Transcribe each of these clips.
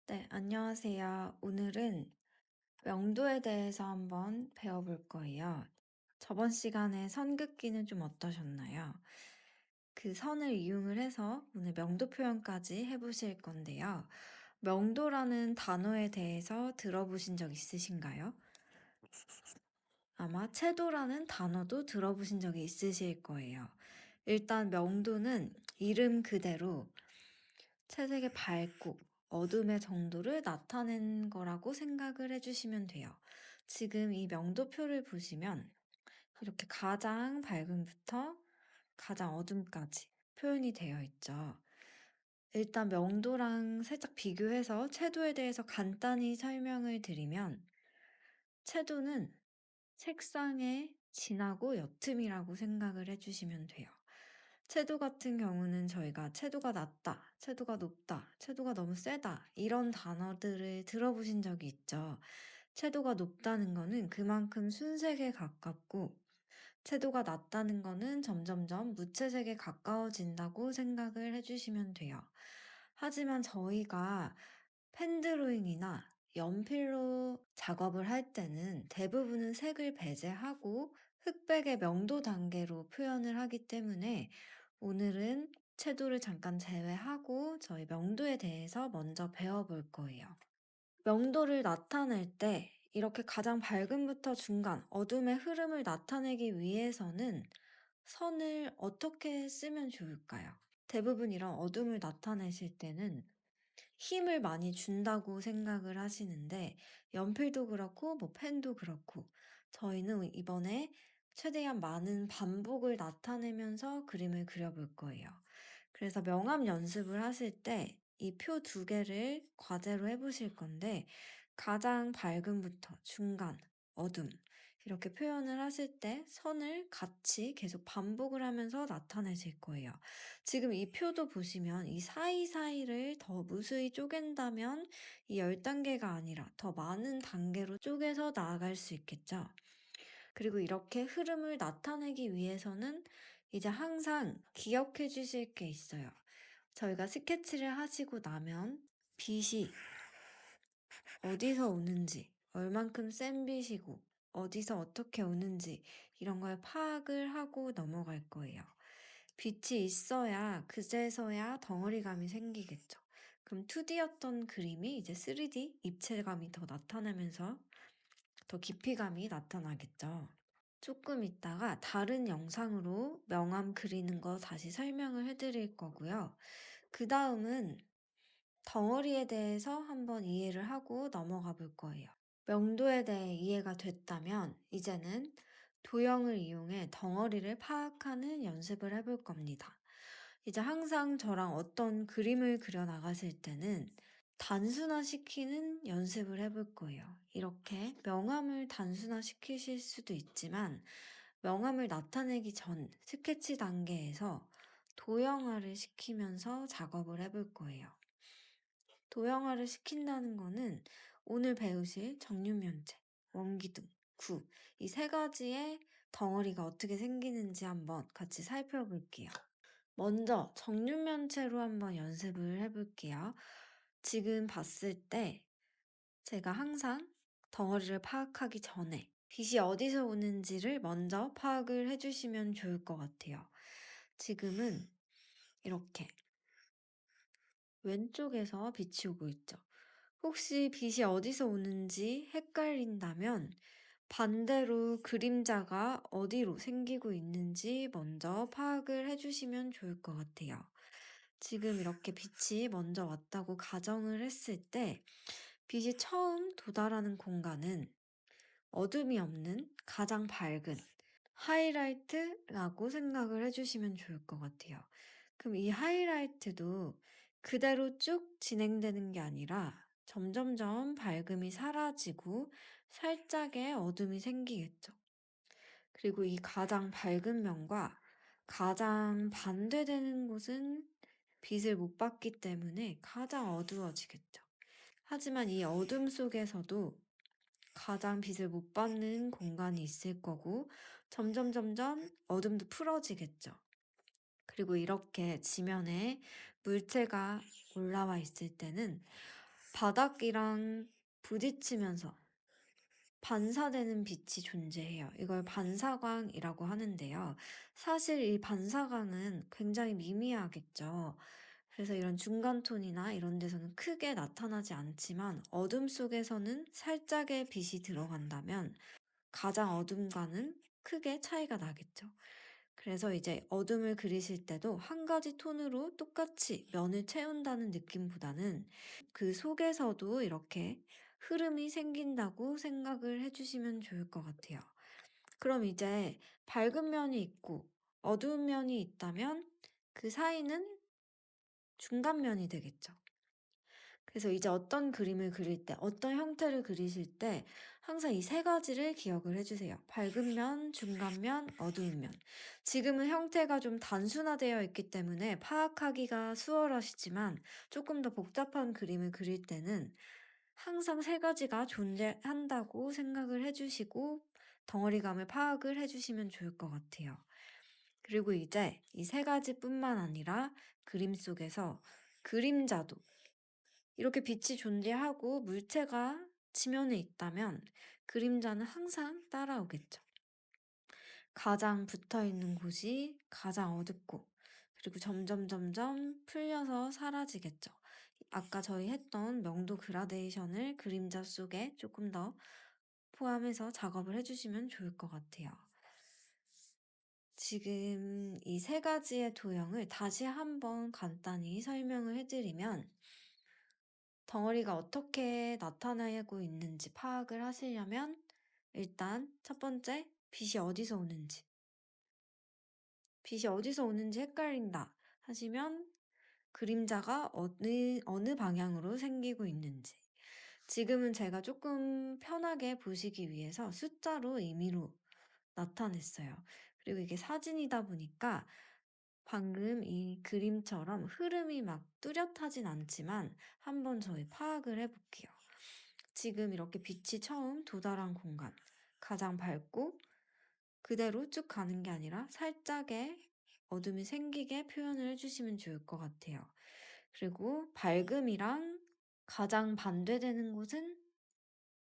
네, 안녕하세요. 오늘은 명도에 대해서 한번 배워볼 거예요. 저번 시간에 선 긋기는 좀 어떠셨나요? 그 선을 이용을 해서 오늘 명도 표현까지 해보실 건데요. 명도라는 단어에 대해서 들어보신 적 있으신가요? 아마 채도라는 단어도 들어보신 적이 있으실 거예요. 일단 명도는 이름 그대로 채색의 밝고 어둠의 정도를 나타낸 거라고 생각을 해주시면 돼요. 지금 이 명도표를 보시면 이렇게 가장 밝음부터 가장 어둠까지 표현이 되어 있죠. 일단 명도랑 살짝 비교해서 채도에 대해서 간단히 설명을 드리면 채도는 색상의 진하고 옅음이라고 생각을 해주시면 돼요. 채도 같은 경우는 저희가 채도가 낮다, 채도가 높다, 채도가 너무 세다, 이런 단어들을 들어보신 적이 있죠. 채도가 높다는 거는 그만큼 순색에 가깝고, 채도가 낮다는 거는 점점점 무채색에 가까워진다고 생각을 해주시면 돼요. 하지만 저희가 펜드로잉이나 연필로 작업을 할 때는 대부분은 색을 배제하고 흑백의 명도 단계로 표현을 하기 때문에 오늘은 채도를 잠깐 제외하고 저희 명도에 대해서 먼저 배워볼 거예요. 명도를 나타낼 때 이렇게 가장 밝음부터 중간, 어둠의 흐름을 나타내기 위해서는 선을 어떻게 쓰면 좋을까요? 대부분 이런 어둠을 나타내실 때는 힘을 많이 준다고 생각을 하시는데 연필도 그렇고 뭐 펜도 그렇고 저희는 이번에 최대한 많은 반복을 나타내면서 그림을 그려볼 거예요. 그래서 명암 연습을 하실 때 이 표 두 개를 과제로 해보실 건데 가장 밝음부터 중간, 어둠 이렇게 표현을 하실 때 선을 같이 계속 반복을 하면서 나타내실 거예요. 지금 이 표도 보시면 이 사이사이를 더 무수히 쪼갠다면 이 10단계가 아니라 더 많은 단계로 쪼개서 나아갈 수 있겠죠. 그리고 이렇게 흐름을 나타내기 위해서는 이제 항상 기억해 주실 게 있어요. 저희가 스케치를 하시고 나면 빛이 어디서 오는지, 얼만큼 센 빛이고, 어디서 어떻게 오는지, 이런 걸 파악을 하고 넘어갈 거예요. 빛이 있어야, 그제서야 덩어리감이 생기겠죠. 그럼 2D였던 그림이 이제 3D, 입체감이 더 나타나면서 더 깊이감이 나타나겠죠. 조금 있다가 다른 영상으로 명암 그리는 거 다시 설명을 해드릴 거고요. 그 다음은 덩어리에 대해서 한번 이해를 하고 넘어가 볼 거예요. 명도에 대해 이해가 됐다면 이제는 도형을 이용해 덩어리를 파악하는 연습을 해볼 겁니다. 이제 항상 저랑 어떤 그림을 그려 나가실 때는 단순화시키는 연습을 해볼 거예요. 이렇게 명암을 단순화시키실 수도 있지만 명암을 나타내기 전 스케치 단계에서 도형화를 시키면서 작업을 해볼 거예요. 도형화를 시킨다는 거는 오늘 배우실 정육면체, 원기둥, 구, 이 세 가지의 덩어리가 어떻게 생기는지 한번 같이 살펴볼게요. 먼저 정육면체로 한번 연습을 해볼게요. 지금 봤을 때 제가 항상 덩어리를 파악하기 전에 빛이 어디서 오는지를 먼저 파악을 해주시면 좋을 것 같아요. 지금은 이렇게 왼쪽에서 빛이 오고 있죠. 혹시 빛이 어디서 오는지 헷갈린다면 반대로 그림자가 어디로 생기고 있는지 먼저 파악을 해주시면 좋을 것 같아요. 지금 이렇게 빛이 먼저 왔다고 가정을 했을 때 빛이 처음 도달하는 공간은 어둠이 없는 가장 밝은 하이라이트라고 생각을 해주시면 좋을 것 같아요. 그럼 이 하이라이트도 그대로 쭉 진행되는 게 아니라 점점점 밝음이 사라지고 살짝의 어둠이 생기겠죠. 그리고 이 가장 밝은 면과 가장 반대되는 곳은 빛을 못 받기 때문에 가장 어두워지겠죠. 하지만 이 어둠 속에서도 가장 빛을 못 받는 공간이 있을 거고 점점 어둠도 풀어지겠죠. 그리고 이렇게 지면에 물체가 올라와 있을 때는 바닥이랑 부딪히면서 반사되는 빛이 존재해요. 이걸 반사광이라고 하는데요. 사실 이 반사광은 굉장히 미미하겠죠. 그래서 이런 중간톤이나 이런 데서는 크게 나타나지 않지만 어둠 속에서는 살짝의 빛이 들어간다면 가장 어둠과는 크게 차이가 나겠죠. 그래서 이제 어둠을 그리실 때도 한 가지 톤으로 똑같이 면을 채운다는 느낌보다는 그 속에서도 이렇게 흐름이 생긴다고 생각을 해주시면 좋을 것 같아요. 그럼 이제 밝은 면이 있고 어두운 면이 있다면 그 사이는 중간면이 되겠죠. 그래서 이제 어떤 그림을 그릴 때, 어떤 형태를 그리실 때 항상 이 세 가지를 기억을 해주세요. 밝은 면, 중간 면, 어두운 면. 지금은 형태가 좀 단순화되어 있기 때문에 파악하기가 수월하시지만 조금 더 복잡한 그림을 그릴 때는 항상 세 가지가 존재한다고 생각을 해주시고 덩어리감을 파악을 해주시면 좋을 것 같아요. 그리고 이제 이 세 가지뿐만 아니라 그림 속에서 그림자도 이렇게 빛이 존재하고 물체가 지면에 있다면 그림자는 항상 따라오겠죠. 가장 붙어 있는 곳이 가장 어둡고, 그리고 점점 풀려서 사라지겠죠. 아까 저희 했던 명도 그라데이션을 그림자 속에 조금 더 포함해서 작업을 해주시면 좋을 것 같아요. 지금 이 세 가지의 도형을 다시 한번 간단히 설명을 해드리면 덩어리가 어떻게 나타나고 있는지 파악을 하시려면 일단 첫 번째, 빛이 어디서 오는지 헷갈린다 하시면 그림자가 어느 방향으로 생기고 있는지. 지금은 제가 조금 편하게 보시기 위해서 숫자로 임의로 나타냈어요. 그리고 이게 사진이다 보니까 방금 이 그림처럼 흐름이 막 뚜렷하진 않지만 한번 저희 파악을 해볼게요. 지금 이렇게 빛이 처음 도달한 공간, 가장 밝고 그대로 쭉 가는 게 아니라 살짝의 어둠이 생기게 표현을 해주시면 좋을 것 같아요. 그리고 밝음이랑 가장 반대되는 곳은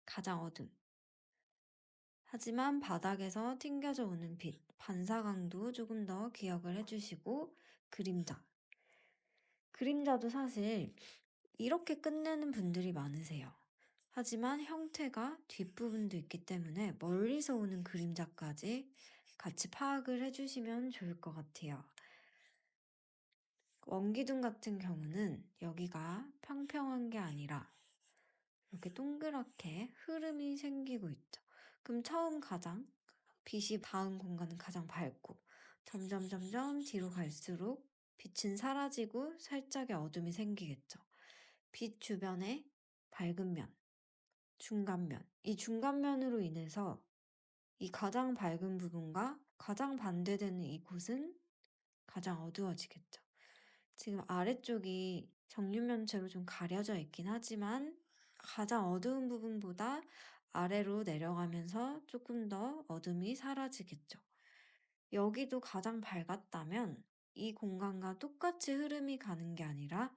가장 어둠. 하지만 바닥에서 튕겨져 오는 빛, 반사광도 조금 더 기억을 해주시고 그림자. 그림자도 사실 이렇게 끝내는 분들이 많으세요. 하지만 형태가 뒷부분도 있기 때문에 멀리서 오는 그림자까지 같이 파악을 해주시면 좋을 것 같아요. 원기둥 같은 경우는 여기가 평평한 게 아니라 이렇게 동그랗게 흐름이 생기고 있죠. 그럼 처음 가장 빛이 닿은 공간은 가장 밝고 점점 뒤로 갈수록 빛은 사라지고 살짝의 어둠이 생기겠죠. 빛 주변에 밝은 면, 중간면. 이 중간면으로 인해서 이 가장 밝은 부분과 가장 반대되는 이곳은 가장 어두워지겠죠. 지금 아래쪽이 정육면체로 좀 가려져 있긴 하지만 가장 어두운 부분보다 아래로 내려가면서 조금 더 어둠이 사라지겠죠. 여기도 가장 밝았다면 이 공간과 똑같이 흐름이 가는 게 아니라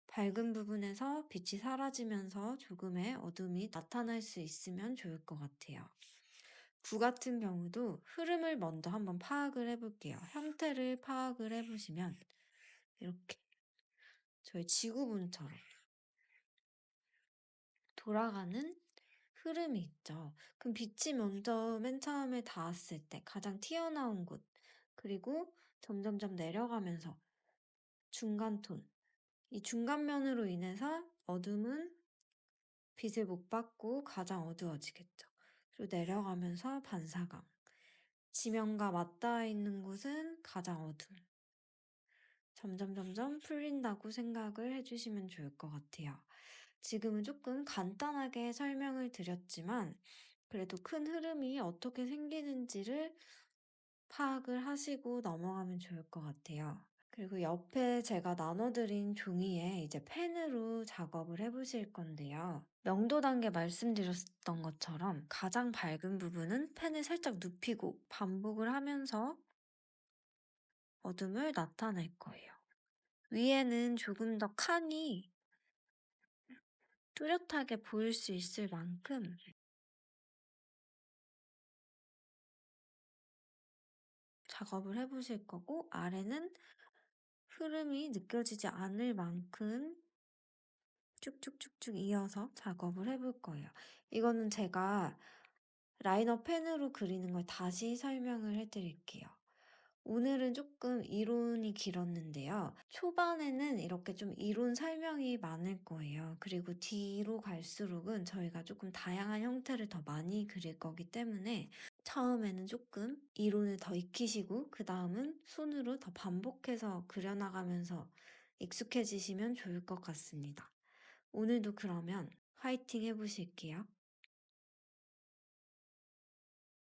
밝은 부분에서 빛이 사라지면서 조금의 어둠이 나타날 수 있으면 좋을 것 같아요. 구 같은 경우도 흐름을 먼저 한번 파악을 해볼게요. 형태를 파악을 해보시면 이렇게 저희 지구본처럼 돌아가는 흐름이 있죠. 그럼 빛이 먼저 맨 처음에 닿았을 때 가장 튀어나온 곳, 그리고 점점점 내려가면서 중간톤, 이 중간면으로 인해서 어둠은 빛을 못 받고 가장 어두워지겠죠. 그리고 내려가면서 반사광, 지면과 맞닿아 있는 곳은 가장 어둠. 점점 풀린다고 생각을 해주시면 좋을 것 같아요. 지금은 조금 간단하게 설명을 드렸지만, 그래도 큰 흐름이 어떻게 생기는지를 파악을 하시고 넘어가면 좋을 것 같아요. 그리고 옆에 제가 나눠드린 종이에 이제 펜으로 작업을 해보실 건데요. 명도 단계 말씀드렸던 것처럼 가장 밝은 부분은 펜을 살짝 눕히고 반복을 하면서 어둠을 나타낼 거예요. 위에는 조금 더 칸이 뚜렷하게 보일 수 있을 만큼 작업을 해 보실 거고, 아래는 흐름이 느껴지지 않을 만큼 쭉쭉쭉쭉 이어서 작업을 해볼 거예요. 이거는 제가 라이너 펜으로 그리는 걸 다시 설명을 해 드릴게요. 오늘은 조금 이론이 길었는데요. 초반에는 이렇게 좀 이론 설명이 많을 거예요. 그리고 뒤로 갈수록은 저희가 조금 다양한 형태를 더 많이 그릴 거기 때문에 처음에는 조금 이론을 더 익히시고 그다음은 손으로 더 반복해서 그려 나가면서 익숙해지시면 좋을 것 같습니다. 오늘도 그러면 화이팅 해 보실게요.